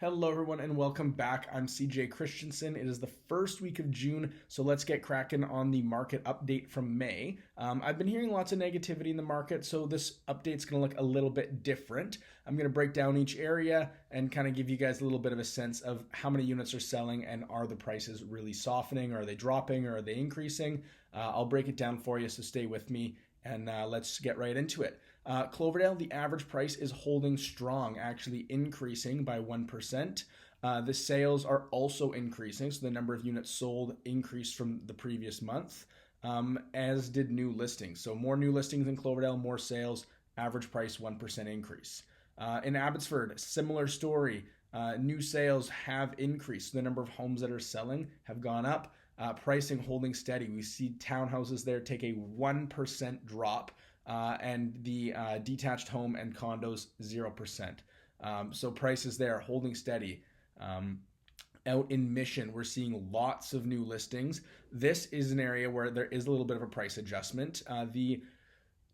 Hello, everyone, and welcome back. I'm CJ Christensen. It is the first week of June, so let's get cracking on the market update from May. I've been hearing lots of negativity in the market, so this update's going to look a little bit different. I'm going to break down each area and kind of give you guys a little bit of a sense of how many units are selling and are the prices really softening, or are they dropping, or are they increasing? I'll break it down for you, so stay with me and let's get right into it. Cloverdale, the average price is holding strong, actually increasing by 1%. The sales are also increasing, so the number of units sold increased from the previous month, as did new listings. So more new listings in Cloverdale, more sales, average price 1% increase. In Abbotsford, similar story. New sales have increased. The number of homes that are selling have gone up. Pricing holding steady. We see townhouses there take a 1% drop, and the detached home and condos 0%. So prices there holding steady. Out in Mission, we're seeing lots of new listings. This is an area where there is a little bit of a price adjustment. The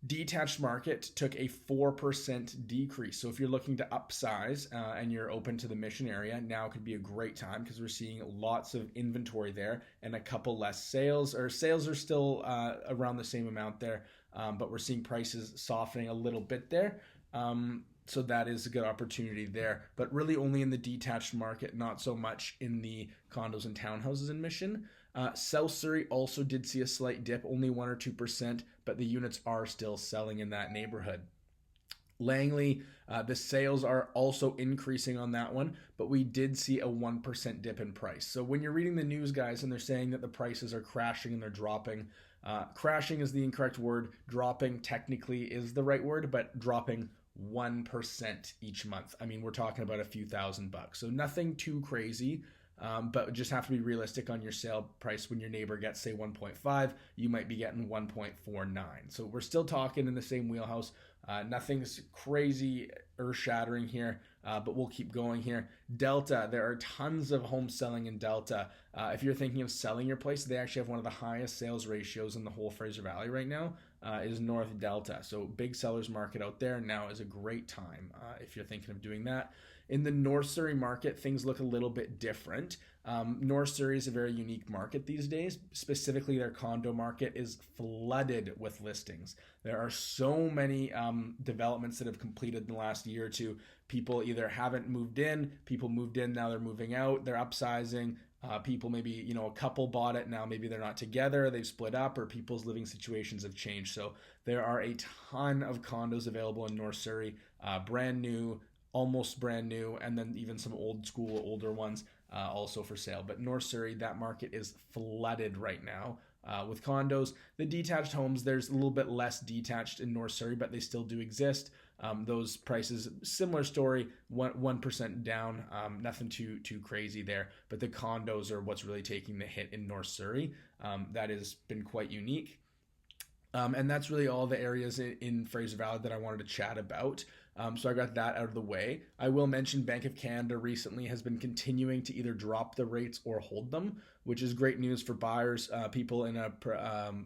detached market took a 4% decrease. So if you're looking to upsize and you're open to the Mission area, now could be a great time because we're seeing lots of inventory there and a couple less sales. Or sales are still around the same amount there, but we're seeing prices softening a little bit there. So that is a good opportunity there, but really only in the detached market, not so much in the condos and townhouses in Mission. South Surrey also did see a slight dip, only 1 or 2%, but the units are still selling in that neighborhood. Langley, the sales are also increasing on that one, but we did see a 1% dip in price. So when you're reading the news, guys, and they're saying that the prices are crashing and they're dropping, crashing is the incorrect word. Dropping technically is the right word, but dropping 1% each month. I mean, we're talking about a few $1,000. So nothing too crazy. But just have to be realistic on your sale price. When your neighbor gets, say, 1.5, you might be getting 1.49. So we're still talking in the same wheelhouse. Nothing's crazy earth-shattering here, but we'll keep going here. Delta, there are tons of homes selling in Delta. If you're thinking of selling your place, they actually have one of the highest sales ratios in the whole Fraser Valley right now, is North Delta. So big sellers market out there. Now is a great time if you're thinking of doing that. In the North Surrey market, things look a little bit different. North Surrey is a very unique market these days. Specifically, their condo market is flooded with listings. There are so many developments that have completed in the last year or two. People either haven't moved in, people moved in, now they're moving out, they're upsizing. People maybe, a couple bought it, now maybe they're not together, they've split up, or people's living situations have changed. So there are a ton of condos available in North Surrey, brand new, almost brand new, and then even some old school, older ones also for sale. But North Surrey, that market is flooded right now with condos. The detached homes, there's a little bit less detached in North Surrey, but they still do exist. Those prices, similar story, 1% down, nothing too crazy there. But the condos are what's really taking the hit in North Surrey. That has been quite unique. And that's really all the areas in Fraser Valley that I wanted to chat about. So I got that out of the way. I will mention Bank of Canada recently has been continuing to either drop the rates or hold them, which is great news for buyers, people in a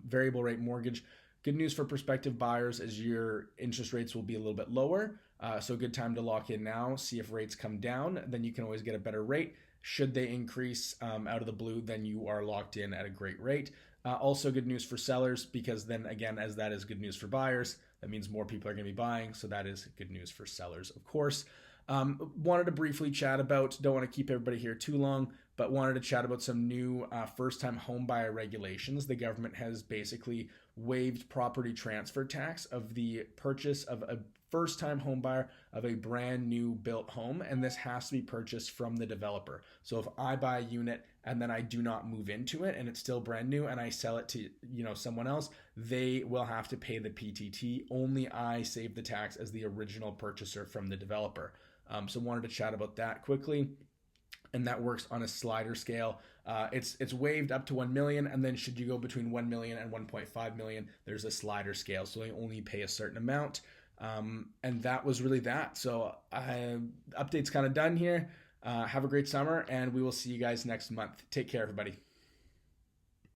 variable rate mortgage. Good news for prospective buyers is your interest rates will be a little bit lower. So good time to lock in now, see if rates come down, then you can always get a better rate. Should they increase out of the blue, then you are locked in at a great rate. Also good news for sellers, because then again, as that is good news for buyers, that means more people are going to be buying. So that is good news for sellers, of course. Wanted to briefly chat about, don't want to keep everybody here too long, but wanted to chat about some new first-time home buyer regulations. The government has basically waived property transfer tax of the purchase of a first-time home buyer of a brand new built home, and this has to be purchased from the developer. So if I buy a unit and then I do not move into it and it's still brand new and I sell it to someone else, they will have to pay the PTT. Only I save the tax as the original purchaser from the developer. So wanted to chat about that quickly. And that works on a slider scale. It's waived up to 1 million, and then should you go between 1 million and 1.5 million, there's a slider scale. So they only pay a certain amount. And that was really that. So update's kind of done here. Have a great summer, and we will see you guys next month. Take care, everybody.